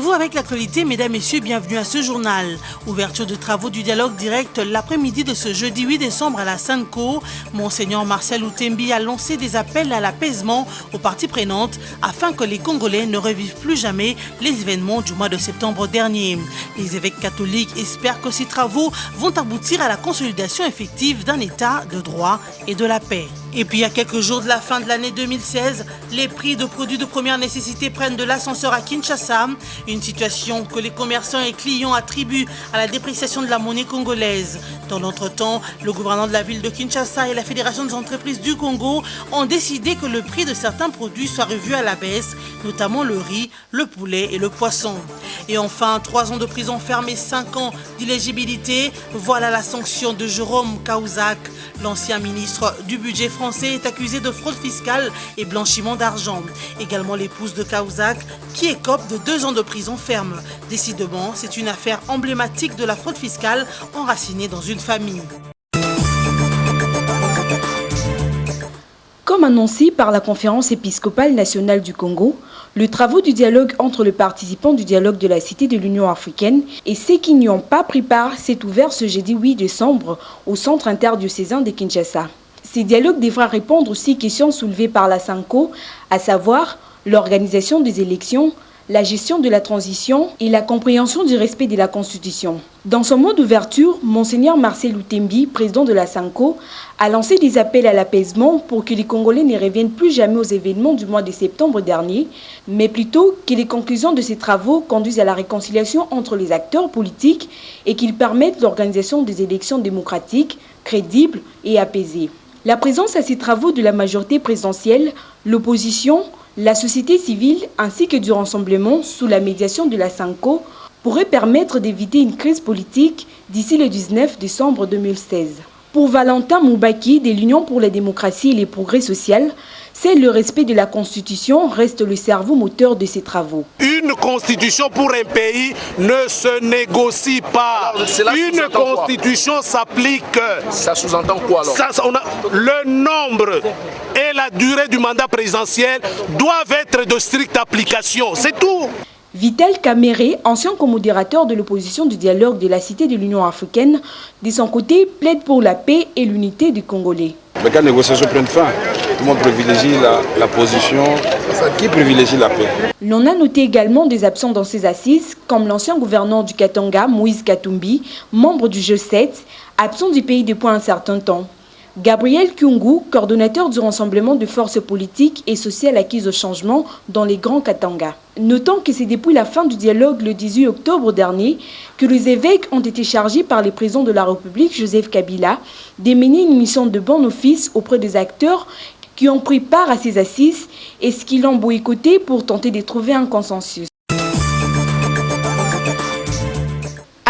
Rendez-vous avec l'actualité, mesdames, messieurs, bienvenue à ce journal. Ouverture de travaux du dialogue direct l'après-midi de ce jeudi 8 décembre à la Sanco. Monseigneur Marcel Outembi a lancé des appels à l'apaisement aux parties prenantes afin que les Congolais ne revivent plus jamais les événements du mois de septembre dernier. Les évêques catholiques espèrent que ces travaux vont aboutir à la consolidation effective d'un état de droit et de la paix. Et puis, à quelques jours de la fin de l'année 2016, les prix de produits de première nécessité prennent de l'ascenseur à Kinshasa. Une situation que les commerçants et clients attribuent à la dépréciation de la monnaie congolaise. Dans l'entretemps, le gouvernement de la ville de Kinshasa et la Fédération des entreprises du Congo ont décidé que le prix de certains produits soit revu à la baisse, notamment le riz, le poulet et le poisson. Et enfin, 3 ans de prison ferme et 5 ans d'éligibilité. Voilà la sanction de Jérôme Cahuzac. L'ancien ministre du budget français est accusé de fraude fiscale et blanchiment d'argent. Également l'épouse de Cahuzac qui écope de 2 ans de prison ferme. Décidément, c'est une affaire emblématique de la fraude fiscale enracinée dans une famille. Comme annoncé par la Conférence épiscopale nationale du Congo, les travaux du dialogue entre les participants du dialogue de la Cité de l'Union africaine et ceux qui n'y ont pas pris part s'est ouvert ce jeudi 8 décembre au centre interdiocésain de Kinshasa. Ces dialogues devra répondre aux 6 questions soulevées par la Sanco, à savoir l'organisation des élections, la gestion de la transition et la compréhension du respect de la Constitution. Dans son mot d'ouverture, Monseigneur Marcel Outembi, président de la Sanco, a lancé des appels à l'apaisement pour que les Congolais ne reviennent plus jamais aux événements du mois de septembre dernier, mais plutôt que les conclusions de ces travaux conduisent à la réconciliation entre les acteurs politiques et qu'ils permettent l'organisation des élections démocratiques, crédibles et apaisées. La présence à ces travaux de la majorité présidentielle, l'opposition, la société civile ainsi que du rassemblement sous la médiation de la Sanco pourrait permettre d'éviter une crise politique d'ici le 19 décembre 2016. Pour Valentin Moubaki de l'Union pour la démocratie et les progrès social, c'est le respect de la Constitution reste le cerveau moteur de ces travaux. Une constitution pour un pays ne se négocie pas. Une constitution s'applique. Ça sous-entend quoi alors? Le nombre et la durée du mandat présidentiel doivent être de stricte application. C'est tout. Vital Kamere, ancien co-modérateur de l'opposition du dialogue de la Cité de l'Union africaine, de son côté plaide pour la paix et l'unité des Congolais. Mais quand les négociations prennent fin, tout le monde privilégie la position qui privilégie la paix. L'on a noté également des absents dans ces assises, comme l'ancien gouverneur du Katanga, Moïse Katumbi, membre du G7, absent du pays depuis un certain temps. Gabriel Kyungu, coordonnateur du rassemblement de forces politiques et sociales acquises au changement dans les Grands Katanga. Notons que c'est depuis la fin du dialogue le 18 octobre dernier que les évêques ont été chargés par le président de la République, Joseph Kabila, de mener une mission de bon office auprès des acteurs qui ont pris part à ces assises et ce qu'ils ont boycotté pour tenter de trouver un consensus.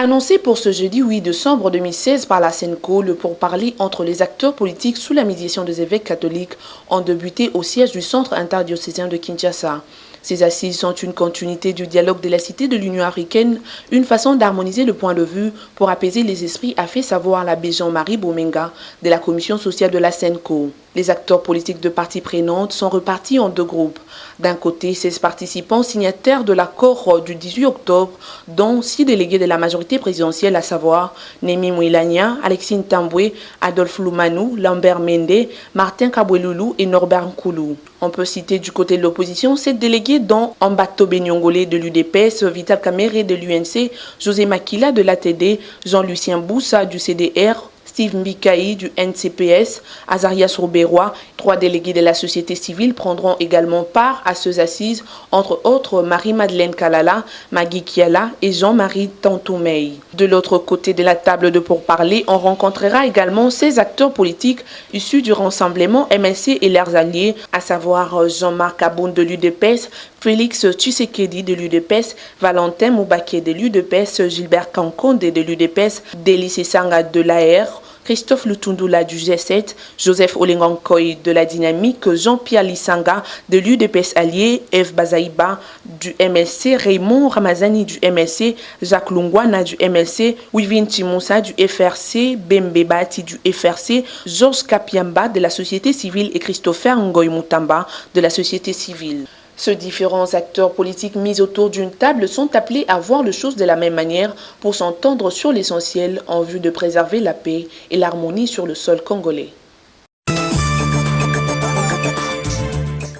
Annoncé pour ce jeudi 8 décembre 2016 par la Senco, le pourparler entre les acteurs politiques sous la médiation des évêques catholiques ont débuté au siège du centre interdiocésain de Kinshasa. Ces assises sont une continuité du dialogue de la Cité de l'Union africaine, une façon d'harmoniser le point de vue pour apaiser les esprits, a fait savoir l'abbé Jean-Marie Bomenga de la commission sociale de la Senco. Les acteurs politiques de parties prenantes sont repartis en 2 groupes. D'un côté, 16 participants signataires de l'accord du 18 octobre, dont 6 délégués de la majorité présidentielle, à savoir Némi Mouilania, Alexine Tamboué, Adolphe Loumanou, Lambert Mende, Martin Kaboueloulou et Norbert Nkoulou. On peut citer du côté de l'opposition 7 délégués dont Ambato Benyongole de l'UDPS, Vital Kamere de l'UNC, José Makila de l'ATD, Jean-Lucien Boussa du CDR, Steve Mbikaï du NCPS, Azarias Rouberois. 3 délégués de la société civile prendront également part à ces assises, entre autres Marie-Madeleine Kalala, Magui Kiala et Jean-Marie Tantoumei. De l'autre côté de la table de pourparlers, on rencontrera également 16 acteurs politiques issus du rassemblement MLC et leurs alliés, à savoir Jean-Marc Aboun de l'UDPS, Félix Tshisekedi de l'UDPS, Valentin Moubaké de l'UDPS, Gilbert Kankonde de l'UDPS, Délice Sanga de l'AR, Christophe Lutundula du G7, Joseph Olengankoy de la Dynamique, Jean-Pierre Lissanga de l'UDPS allié, Eve Bazaïba du MLC, Raymond Ramazani du MLC, Jacques Lungwana du MLC, Wivin Chimoussa du FRC, Bembe Bati du FRC, Georges Kapiamba de la société civile et Christopher Ngoy Moutamba de la société civile. Ces différents acteurs politiques mis autour d'une table sont appelés à voir les choses de la même manière pour s'entendre sur l'essentiel en vue de préserver la paix et l'harmonie sur le sol congolais.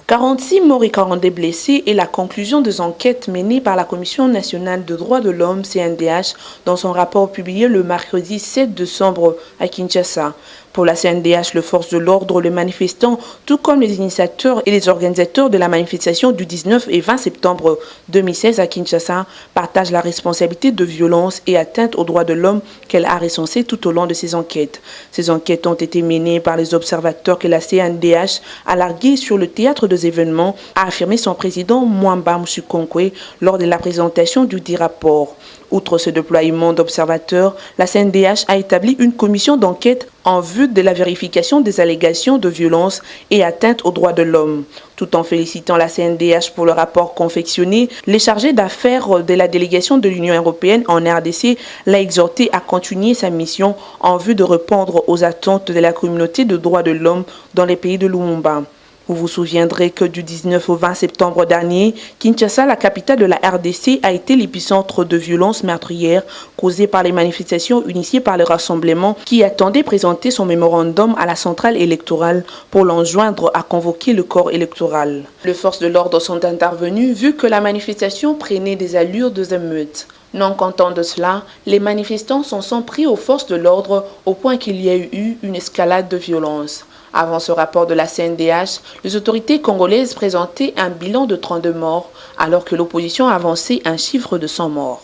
46 morts et 42 blessés est la conclusion des enquêtes menées par la Commission nationale des droits de l'homme CNDH dans son rapport publié le mercredi 7 décembre à Kinshasa. Pour la CNDH, les forces de l'ordre, les manifestants, tout comme les initiateurs et les organisateurs de la manifestation du 19 et 20 septembre 2016 à Kinshasa, partagent la responsabilité de violences et atteintes aux droits de l'homme qu'elle a recensées tout au long de ces enquêtes. Ces enquêtes ont été menées par les observateurs que la CNDH a largués sur le théâtre des événements, a affirmé son président Mwamba Msukonkwe lors de la présentation du dit rapport. Outre ce déploiement d'observateurs, la CNDH a établi une commission d'enquête en vue de la vérification des allégations de violence et atteintes aux droits de l'homme. Tout en félicitant la CNDH pour le rapport confectionné, les chargés d'affaires de la délégation de l'Union européenne en RDC l'a exhorté à continuer sa mission en vue de répondre aux attentes de la communauté de droits de l'homme dans les pays de Lumumba. Vous vous souviendrez que du 19 au 20 septembre dernier, Kinshasa, la capitale de la RDC, a été l'épicentre de violences meurtrières causées par les manifestations initiées par le Rassemblement qui attendait présenter son mémorandum à la centrale électorale pour l'enjoindre à convoquer le corps électoral. Les forces de l'ordre sont intervenues vu que la manifestation prenait des allures de émeutes. Non content de cela, les manifestants sont pris aux forces de l'ordre au point qu'il y a eu une escalade de violence. Avant ce rapport de la CNDH, les autorités congolaises présentaient un bilan de 32 morts, alors que l'opposition avançait un chiffre de 100 morts.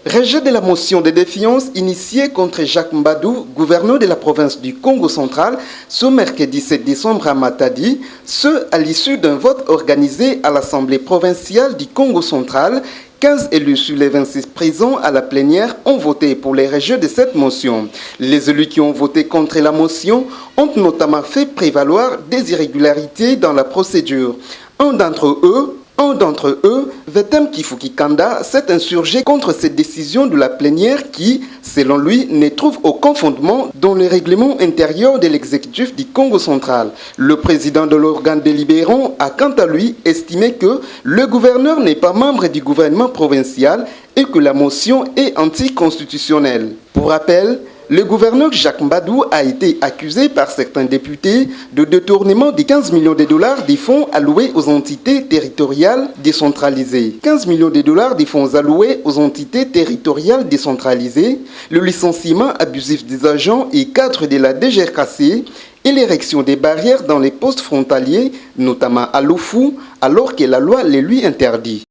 Rejet de la motion de défiance initiée contre Jacques Mbadou, gouverneur de la province du Congo central, ce mercredi 7 décembre à Matadi, ce à l'issue d'un vote organisé à l'Assemblée provinciale du Congo central. 15 élus sur les 26 présents à la plénière ont voté pour les rejets de cette motion. Les élus qui ont voté contre la motion ont notamment fait prévaloir des irrégularités dans la procédure. Un d'entre eux, Vetem Kifukikanda, s'est insurgé contre cette décision de la plénière qui, selon lui, ne trouve aucun fondement dans le règlement intérieur de l'exécutif du Congo central. Le président de l'organe délibérant a quant à lui estimé que le gouverneur n'est pas membre du gouvernement provincial et que la motion est anticonstitutionnelle. Pour rappel, le gouverneur Jacques Mbadou a été accusé par certains députés de détournement de 15 millions de dollars des fonds alloués aux entités territoriales décentralisées. 15 millions de dollars des fonds alloués aux entités territoriales décentralisées, le licenciement abusif des agents et cadres de la DGRKC et l'érection des barrières dans les postes frontaliers, notamment à Lofou, alors que la loi les lui interdit.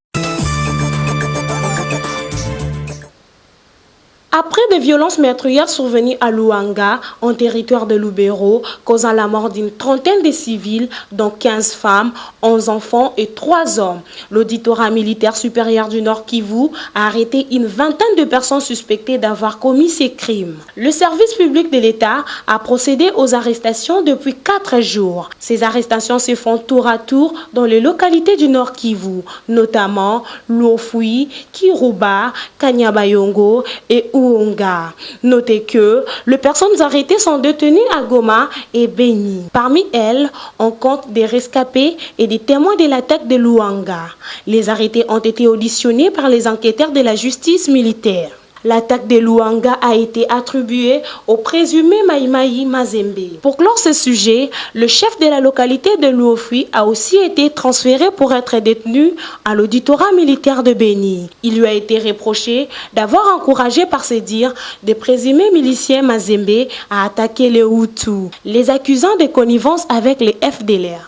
Après des violences meurtrières survenues à Luanga, en territoire de Lubero, causant la mort d'une trentaine de civils, dont 15 femmes, 11 enfants et 3 hommes, l'auditorat militaire supérieur du Nord Kivu a arrêté une vingtaine de personnes suspectées d'avoir commis ces crimes. Le service public de l'État a procédé aux arrestations depuis 4 jours. Ces arrestations se font tour à tour dans les localités du Nord Kivu, notamment Luofui, Kiruba, Kanyabayongo et Uonga. Notez que les personnes arrêtées sont détenues à Goma et Beni. Parmi elles, on compte des rescapés et des témoins de l'attaque de Luanga. Les arrêtés ont été auditionnés par les enquêteurs de la justice militaire. L'attaque de Luanga a été attribuée au présumé Maïmaï Mazembe. Pour clore ce sujet, le chef de la localité de Luofui a aussi été transféré pour être détenu à l'auditorat militaire de Beni. Il lui a été reproché d'avoir encouragé par ses dires des présumés miliciens Mazembe à attaquer les Hutus, les accusant de connivence avec les FDLR.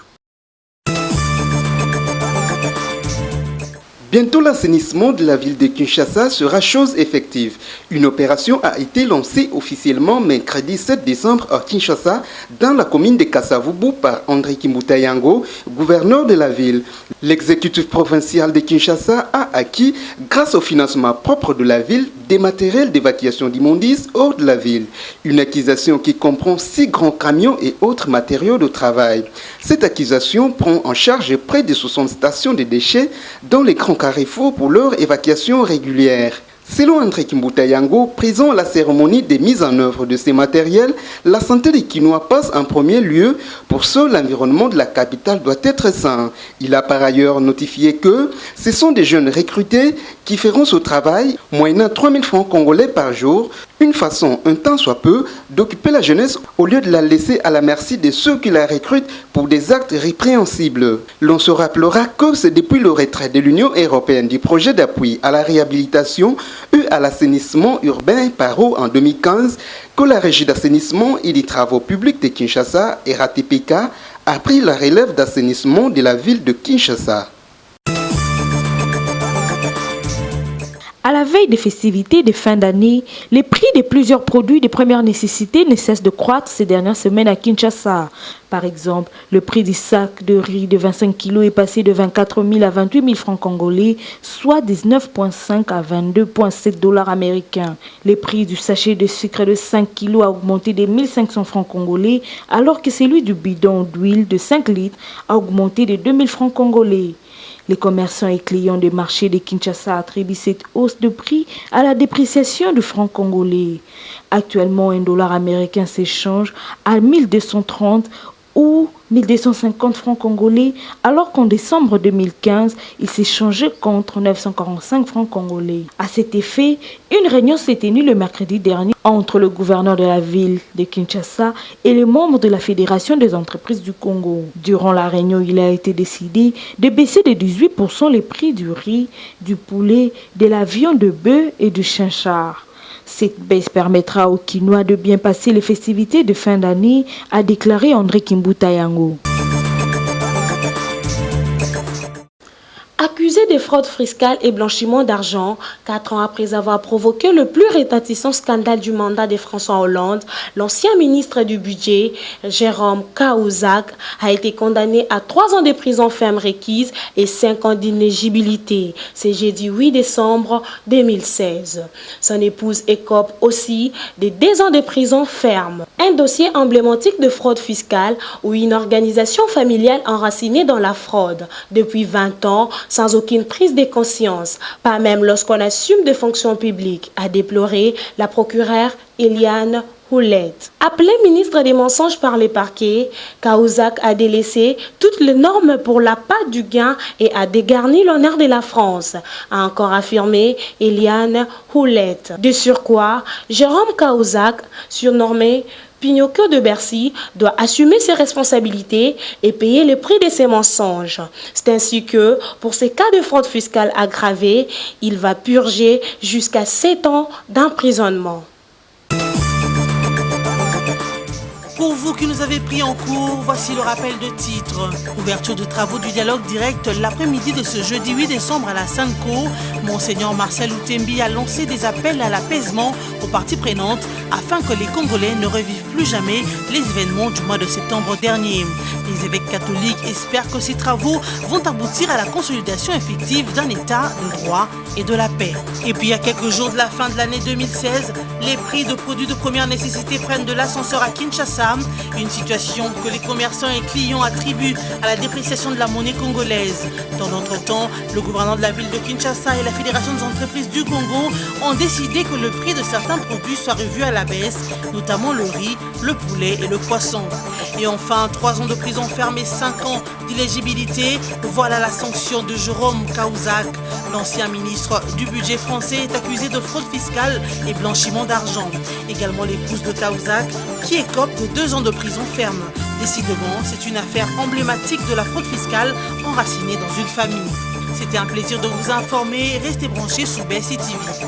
Bientôt, l'assainissement de la ville de Kinshasa sera chose effective. Une opération a été lancée officiellement mercredi 7 décembre à Kinshasa, dans la commune de Kasavubu par André Kimutayango, gouverneur de la ville. L'exécutif provincial de Kinshasa a acquis, grâce au financement propre de la ville, des matériels d'évacuation d'immondices hors de la ville. Une accusation qui comprend 6 grands camions et autres matériaux de travail. Cette accusation prend en charge près de 60 stations de déchets dans les grands carrefours pour leur évacuation régulière. Selon André Kimbuta Yango, présent à la cérémonie de mise en œuvre de ces matériels, la santé des Kinois passe en premier lieu. Pour ce, l'environnement de la capitale doit être sain. Il a par ailleurs notifié que ce sont des jeunes recrutés qui feront ce travail, moyennant 3 000 francs congolais par jour, une façon, un temps soit peu, d'occuper la jeunesse au lieu de la laisser à la merci de ceux qui la recrutent pour des actes répréhensibles. L'on se rappellera que c'est depuis le retrait de l'Union européenne du projet d'appui à la réhabilitation et à l'assainissement urbain PARO en 2015 que la Régie d'assainissement et des travaux publics de Kinshasa, RATPK, a pris la relève d'assainissement de la ville de Kinshasa. À la veille des festivités de fin d'année, les prix de plusieurs produits de première nécessité ne cessent de croître ces dernières semaines à Kinshasa. Par exemple, le prix du sac de riz de 25 kg est passé de 24 000 à 28 000 francs congolais, soit 19,5 à 22,7 dollars américains. Le prix du sachet de sucre de 5 kg a augmenté de 1 500 francs congolais, alors que celui du bidon d'huile de 5 litres a augmenté de 2 000 francs congolais. Les commerçants et clients des marchés de Kinshasa attribuent cette hausse de prix à la dépréciation du franc congolais. Actuellement, un dollar américain s'échange à 1230 ou 1250 francs congolais, alors qu'en décembre 2015, il s'échangeait contre 945 francs congolais. À cet effet, une réunion s'est tenue le mercredi dernier entre le gouverneur de la ville de Kinshasa et les membres de la Fédération des entreprises du Congo. Durant la réunion, il a été décidé de baisser de 18% les prix du riz, du poulet, de la viande de bœuf et du chinchard. Cette baisse permettra aux Kinois de bien passer les festivités de fin d'année, a déclaré André Kimbuta Yango. Accusé de fraude fiscale et blanchiment d'argent, 4 ans après avoir provoqué le plus retentissant scandale du mandat de François Hollande, l'ancien ministre du Budget, Jérôme Kaouzak, a été condamné à 3 ans de prison ferme requise et 5 ans d'inéligibilité. C'est jeudi 8 décembre 2016. Son épouse écope aussi de 2 ans de prison ferme. Un dossier emblématique de fraude fiscale ou une organisation familiale enracinée dans la fraude depuis 20 ans, sans aucune prise de conscience, pas même lorsqu'on assume des fonctions publiques, a déploré la procureure Eliane Houlette. Appelé ministre des mensonges par les parquets, Kaouzak a délaissé toutes les normes pour la part du gain et a dégarni l'honneur de la France, a encore affirmé Eliane Houlette. De surcroît, Jérôme Kaouzak, surnommé Pinocchio de Bercy, doit assumer ses responsabilités et payer le prix de ses mensonges. C'est ainsi que, pour ces cas de fraude fiscale aggravée, il va purger jusqu'à 7 ans d'emprisonnement. Pour vous qui nous avez pris en cours, voici le rappel de titres. Ouverture de travaux du dialogue direct l'après-midi de ce jeudi 8 décembre à la Sanco. Monseigneur Marcel Outembi a lancé des appels à l'apaisement aux parties prenantes afin que les Congolais ne revivent plus jamais les événements du mois de septembre dernier. Les évêques catholiques espèrent que ces travaux vont aboutir à la consolidation effective d'un état de droit et de la paix. Et puis, à quelques jours de la fin de l'année 2016, les prix de produits de première nécessité prennent de l'ascenseur à Kinshasa. Une situation que les commerçants et clients attribuent à la dépréciation de la monnaie congolaise. Dans notre temps, le gouverneur de la ville de Kinshasa et la Fédération des entreprises du Congo ont décidé que le prix de certains produits soit revu à la baisse, notamment le riz, le poulet et le poisson. Et enfin, 3 ans de prison ferme et 5 ans d'éligibilité. Voilà la sanction de Jérôme Kaouzak. L'ancien ministre du budget français est accusé de fraude fiscale et blanchiment d'argent. Également l'épouse de Kaouzak qui écope de 2 ans de prison ferme. Décidément, c'est une affaire emblématique de la fraude fiscale enracinée dans une famille. C'était un plaisir de vous informer. Restez branchés sous BSI TV.